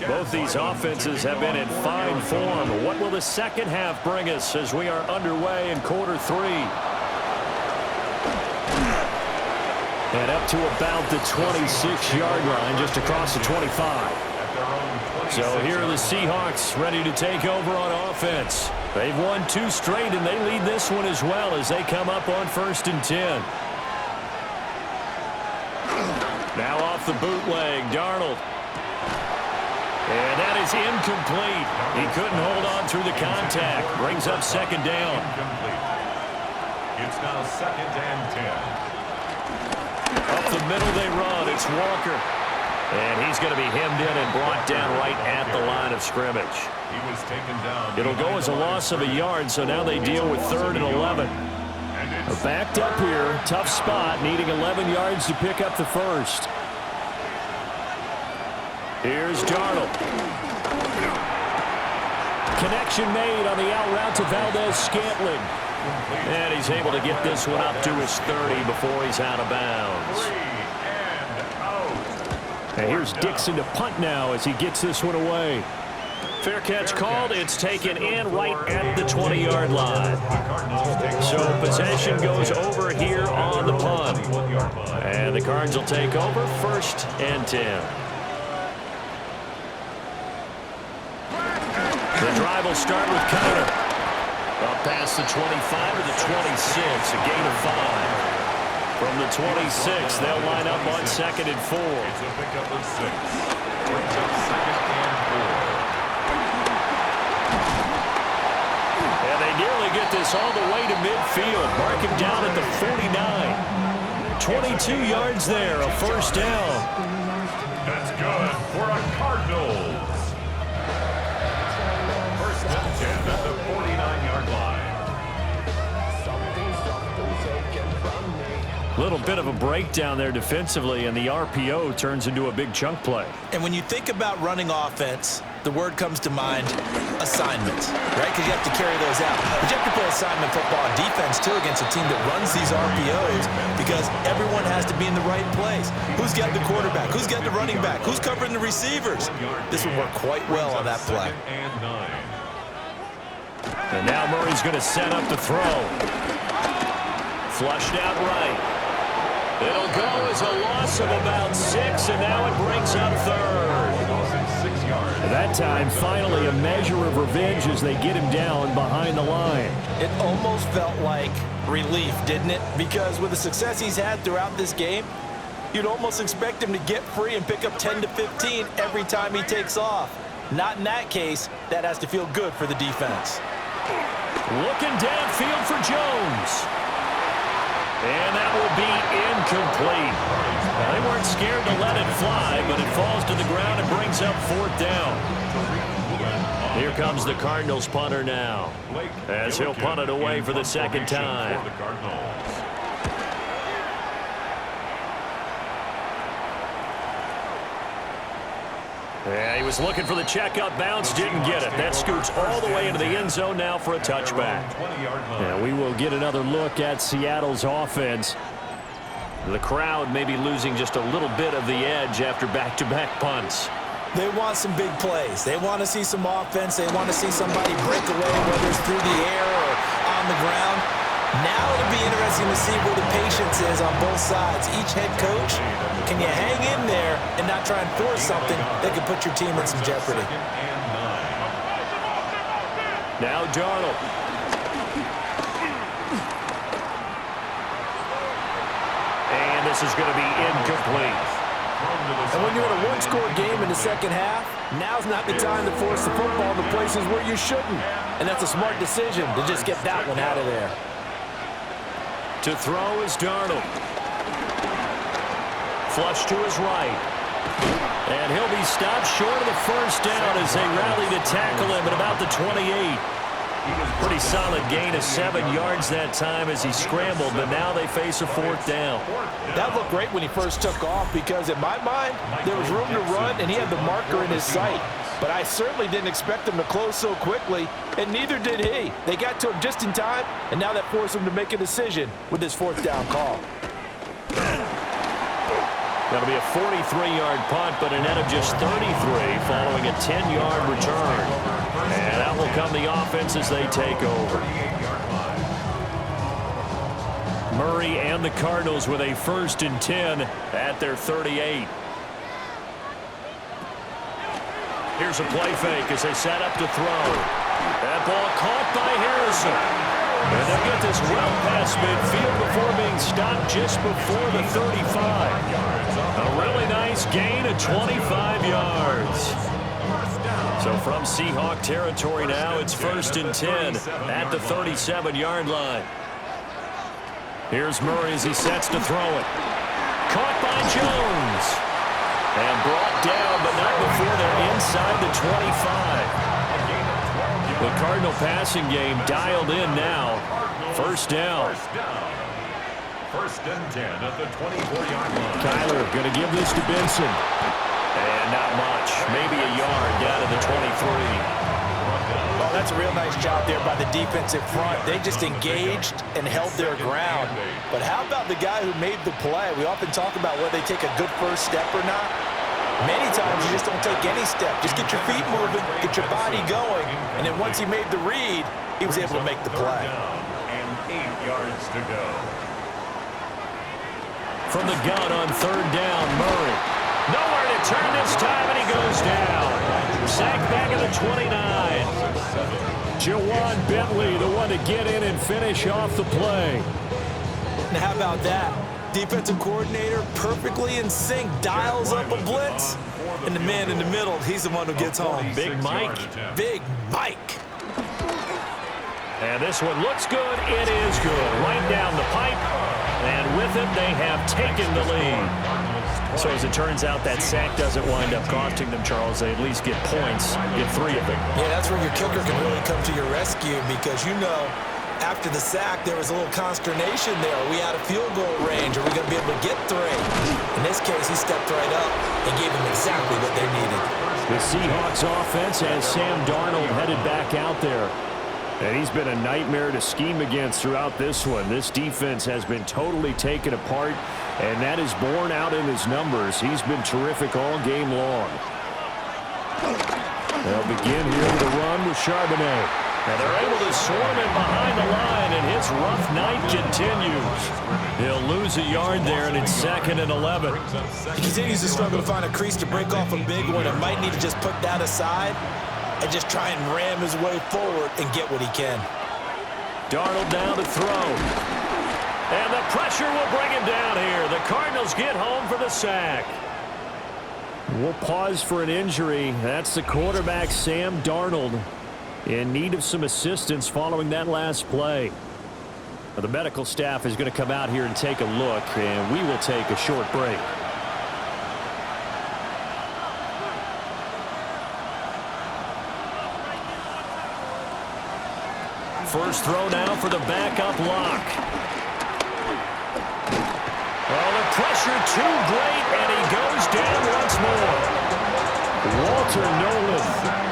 Both these offenses have been in fine form. What will the second half bring us as we are underway in quarter three? And up to about the 26-yard line, just across the 25. So here are the Seahawks ready to take over on offense. They've won 2 straight, and they lead this one as well as they come up on 1st and 10. Now off the bootleg, Darnold. And that is incomplete. He couldn't hold on through the contact. Brings up 2nd down. It's now 2nd and 10. Up the middle they run. It's Walker. And he's going to be hemmed in and brought down right at the line of scrimmage. He was taken down. It'll go as a loss of a yard, so now they deal with 3rd and 11. They're backed up here. Tough spot, needing 11 yards to pick up the first. Here's Darnold. Connection made on the out route to Valdez-Scantling. And he's able to get this one up to his 30 before he's out of bounds. And here's Dixon to punt now as he gets this one away. Fair catch called. It's taken in right at the 20-yard line. So possession goes over here on the punt. And the Cards will take over 1st and 10. The drive will start with Conner. Up past the 25 to the 26, a gain of 5. From the 26, they'll line up on 2nd and 4. It's a pickup of 6. Brings up 2nd and 4. And they nearly get this all the way to midfield. Mark him down at the 49. 22 yards there, a 1st down. That's good for a Cardinals. 1st and 10 at the 49-yard line. Little bit of a breakdown there defensively, and the RPO turns into a big chunk play. And when you think about running offense, the word comes to mind, assignments, right? Because you have to carry those out. But you have to play assignment football on defense, too, against a team that runs these RPOs because everyone has to be in the right place. Who's got the quarterback? Who's got the running back? Who's covering the receivers? This would work quite well on that play. And now Murray's going to set up the throw. Flushed out right. It'll go as a loss of about 6, and now it brings up 3rd. That time, finally, a measure of revenge as they get him down behind the line. It almost felt like relief, didn't it? Because with the success he's had throughout this game, you'd almost expect him to get free and pick up 10 to 15 every time he takes off. Not in that case. That has to feel good for the defense. Looking downfield for Jones. And that will be incomplete. Well, they weren't scared to let it fly, but it falls to the ground and brings up 4th down. Here comes the Cardinals punter now, as he'll punt it away for the 2nd time. Yeah, he was looking for the checkup bounce, didn't get it. That scoots all the way into the end zone now for a touchback. And we will get another look at Seattle's offense. The crowd may be losing just a little bit of the edge after back-to-back punts. They want some big plays. They want to see some offense. They want to see somebody break away, whether it's through the air or on the ground. Now it'll be interesting to see where the patience is on both sides. Each head coach, can you hang in there and not try and force something that could put your team in some jeopardy? Now Darnold. And this is going to be incomplete. And when you're in a one-score game in the second half, now's not the time to force the football to places where you shouldn't. And that's a smart decision to just get that one out of there. To throw is Darnold. Flush to his right. And he'll be stopped short of the first down as they rally to tackle him at about the 28. Pretty solid gain of 7 yards that time as he scrambled, but now they face a 4th down. That looked great when he first took off because, in my mind, there was room to run and he had the marker in his sight. But I certainly didn't expect him to close so quickly, and neither did he. They got to him just in time, and now that forced him to make a decision with this 4th down call. That'll be a 43-yard punt, but a net of just 33 following a 10-yard return. And that will come the offense as they take over. Murray and the Cardinals with a 1st and 10 at their 38. Here's a play fake as they set up to throw. That ball caught by Harrison. And they'll get this well past midfield before being stopped just before the 35. A really nice gain of 25 yards. So from Seahawk territory now, it's 1st and 10 at the 37-yard line. Here's Murray as he sets to throw it. Caught by Jones. And brought down, but not before they're inside the 25. The Cardinal passing game dialed in now. 1st down. 1st and 10 at the 24-yard line. Kyler going to give this to Benson. And not much. Maybe a yard down to the 23. Well, that's a real nice job there by the defensive front. They just engaged and held their ground. But how about the guy who made the play? We often talk about whether they take a good first step or not. Many times you just don't take any step. Just get your feet moving, get your body going, and then once he made the read, he was able to make the play. And 8 yards to go. From the gun on 3rd down, Murray. Nowhere to turn this time, and he goes down. Sacked back at the 29. Jawan Bentley, the one to get in and finish off the play. Now how about that? Defensive coordinator perfectly in sync, dials up a blitz, and the man in the middle, he's the one who gets home. Big Mike. Big Mike. And this one looks good. It is good. Right down the pipe. And with it, they have taken the lead. So as it turns out, that sack doesn't wind up costing them, Charles. They at least get points, get 3 of them. Yeah, that's where your kicker can really come to your rescue because, you know, after the sack, there was a little consternation there. Are we out of field goal range? Are we going to be able to get 3? In this case, he stepped right up and gave them exactly what they needed. The Seahawks offense has Sam Darnold headed back out there. And he's been a nightmare to scheme against throughout this one. This defense has been totally taken apart, and that is borne out in his numbers. He's been terrific all game long. They'll begin here with a run with Charbonnet. And they're able to swarm him behind the line, and his rough night continues. He'll lose a yard there, and it's 2nd and 11. He continues to struggle to find a crease to break off a big one and might need to just put that aside and just try and ram his way forward and get what he can. Darnold down to throw. And the pressure will bring him down here. The Cardinals get home for the sack. We'll pause for an injury. That's the quarterback, Sam Darnold, in need of some assistance following that last play. Now, the medical staff is going to come out here and take a look, and we will take a short break. First throw now for the backup lock. Well, the pressure too great, and he goes down once more. Walter Nolan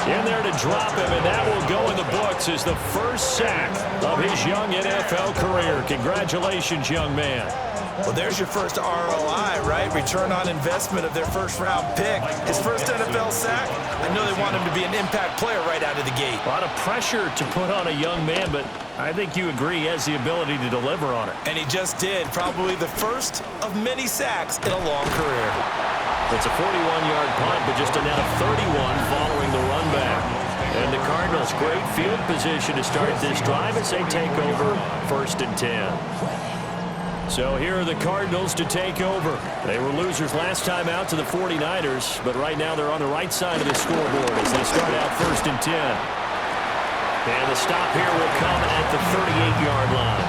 in there to drop him, and that will go in the books as the first sack of his young NFL career. Congratulations, young man. Well, there's your first ROI, right? Return on investment of their first-round pick. His first NFL sack, I know they want him to be an impact player right out of the gate. A lot of pressure to put on a young man, but I think you agree he has the ability to deliver on it. And he just did. Probably the first of many sacks in a long career. It's a 41-yard punt, but just a net of 31 following the run back. And the Cardinals, great field position to start this drive as they take over 1st and 10. So here are the Cardinals to take over. They were losers last time out to the 49ers, but right now they're on the right side of the scoreboard as they start out 1st and 10. And the stop here will come at the 38-yard line.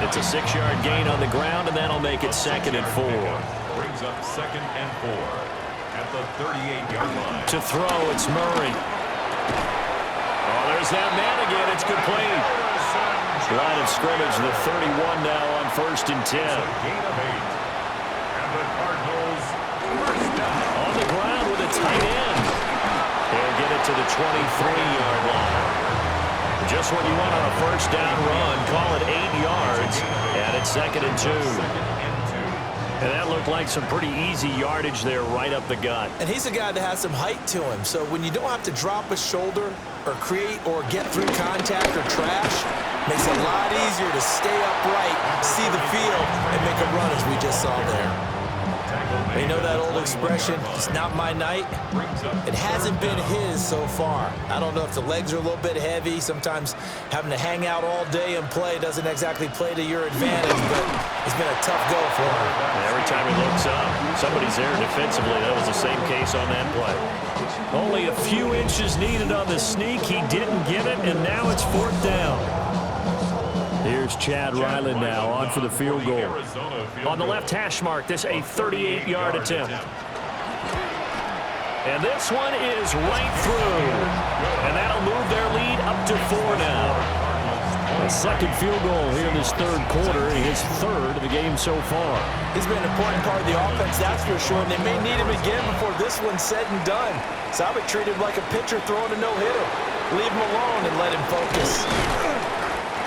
It's a 6-yard gain on the ground, and that'll make it 2nd and 4. Brings up 2nd and 4 at the 38-yard line. To throw, it's Murray. Oh, there's that man again. It's complete. Line of scrimmage, the 31 now on 1st and 10. Gain of 8. And the Cardinals first down. On the ground with a tight end. He'll get it to the 23-yard line. Just what you want on a first down run. Call it 8 yards. And it's 2nd and 2. And that looked like some pretty easy yardage there right up the gut. And he's a guy that has some height to him. So when you don't have to drop a shoulder or create or get through contact or trash, makes it a lot easier to stay upright, see the field, and make a run as we just saw there. You know that old expression, it's not my night? It hasn't been his so far. I don't know if the legs are a little bit heavy. Sometimes having to hang out all day and play doesn't exactly play to your advantage, but it's been a tough go for him. Every time he looks up, somebody's there defensively. That was the same case on that play. Only a few inches needed on the sneak. He didn't get it, and now it's 4th down. Here's Chad Ryland now on for the field goal. On the left hash mark, this a 38-yard attempt. And this one is right through. And that'll move their lead up to 4 now. A second field goal here in this third quarter, his third of the game so far. He's been an important part of the offense, that's for sure. And they may need him again before this one's said and done. So I would treat him like a pitcher throwing a no-hitter. Leave him alone and let him focus.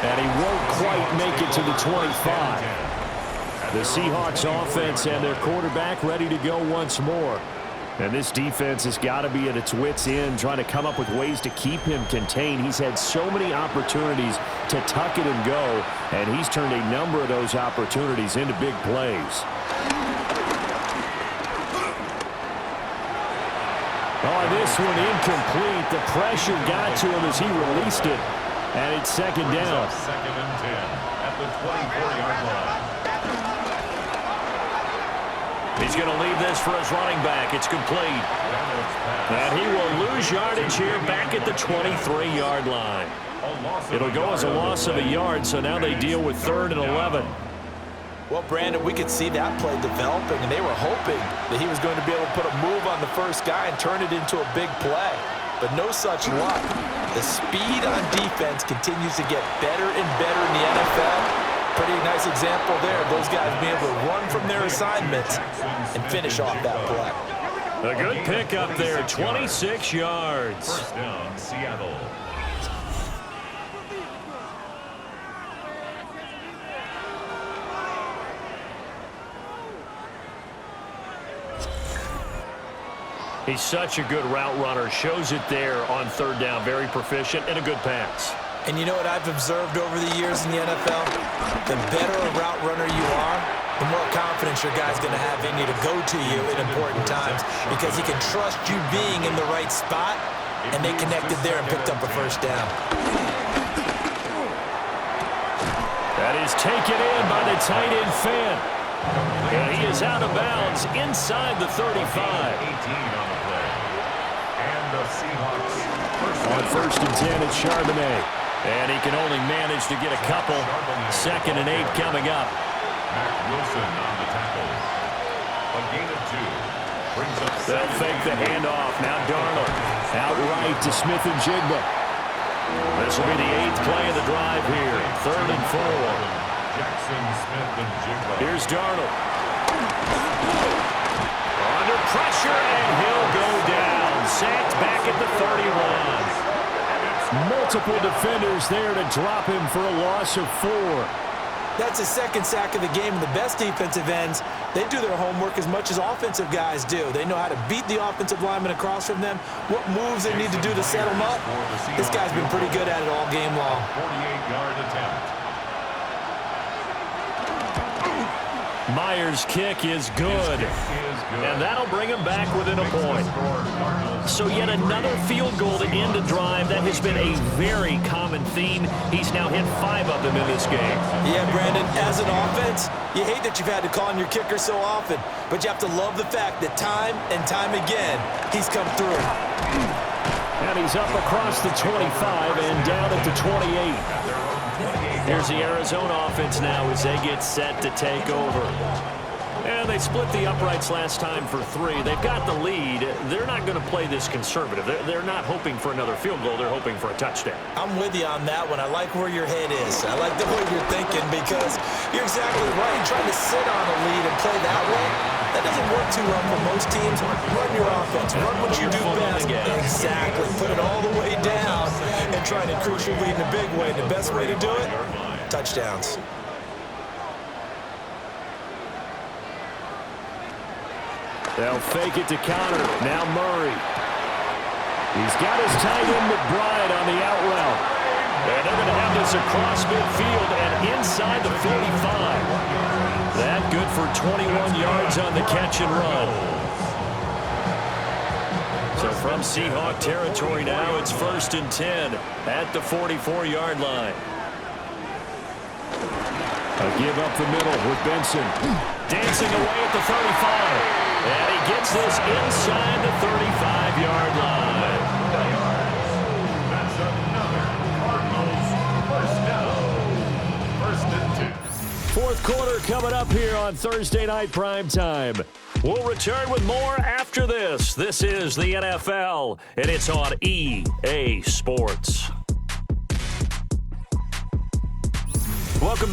And he won't quite make it to the 25. The Seahawks offense and their quarterback ready to go once more. And this defense has got to be at its wits' end, trying to come up with ways to keep him contained. He's had so many opportunities to tuck it and go, and he's turned a number of those opportunities into big plays. Oh, this one incomplete. The pressure got to him as he released it. And it's 2nd down. 2nd and 10 at the 24-yard line. He's going to leave this for his running back. It's complete. And he will lose yardage here back at the 23-yard line. It'll go as a loss of a yard, so now they deal with 3rd and 11. Well, Brandon, we could see that play developing, and they were hoping that he was going to be able to put a move on the first guy and turn it into a big play. But no such luck. The speed on defense continues to get better and better in the NFL. Pretty nice example there of those guys being able to run from their assignments and finish off that play. A good pickup there, 26 yards. First down, Seattle. He's such a good route runner. Shows it there on 3rd down. Very proficient and a good pass. And you know what I've observed over the years in the NFL? The better a route runner you are, the more confidence your guy's going to have in you to go to you in important times because he can trust you being in the right spot, and they connected there and picked up a first down. That is taken in by the tight end Fant. And he is out of bounds inside the 35. 18 on the play. And the Seahawks. On 1st and 10, it's Charbonnet. And he can only manage to get a couple. 2nd and 8 coming up. Mac Wilson on the tackle. A gain of 2. Brings up They'll fake the handoff. Now Darnold out right to Smith and Jigba. This will be the 8th play of the drive here. 3rd and 4. Jackson, Smith, and Jigba. Here's Darnold. Under pressure, and he'll go down. Sacked back at the 31. Multiple defenders there to drop him for a loss of 4. That's his 2nd sack of the game. And the best defensive ends, they do their homework as much as offensive guys do. They know how to beat the offensive lineman across from them, what moves they need to do to set them up. This guy's been pretty good at it all game long. 48-yard attempt. Myers' kick is good. And that'll bring him back within a point. So yet another field goal to end a drive. That has been a very common theme. He's now hit 5 of them in this game. Yeah, Brandon, as an offense, you hate that you've had to call on your kicker so often, but you have to love the fact that time and time again, he's come through. And he's up across the 25 and down at the 28. Here's the Arizona offense now as they get set to take over. And they split the uprights last time for 3. They've got the lead. They're not going to play this conservative. They're not hoping for another field goal. They're hoping for a touchdown. I'm with you on that one. I like where your head is. I like the way you're thinking because you're exactly right. Trying to sit on a lead and play that way, that doesn't work too well for most teams. Run your offense. Run what you do best. Exactly. Put it all the way down and try to increase your lead in a big way. The best way to do it, touchdowns. They'll fake it to counter. Now Murray. He's got his tight end McBride on the out route. And they're going to have this across midfield and inside the 45. That good for 21 yards on the catch and run. So from Seahawk territory now, it's 1st and 10 at the 44-yard line. A give up the middle with Benson. Dancing away at the 35. And he gets this inside the 35-yard line. That's another Cardinals first down. 1st and 2. Fourth quarter coming up here on Thursday Night Primetime. We'll return with more after this. This is the NFL, and it's on EA Sports. Welcome back.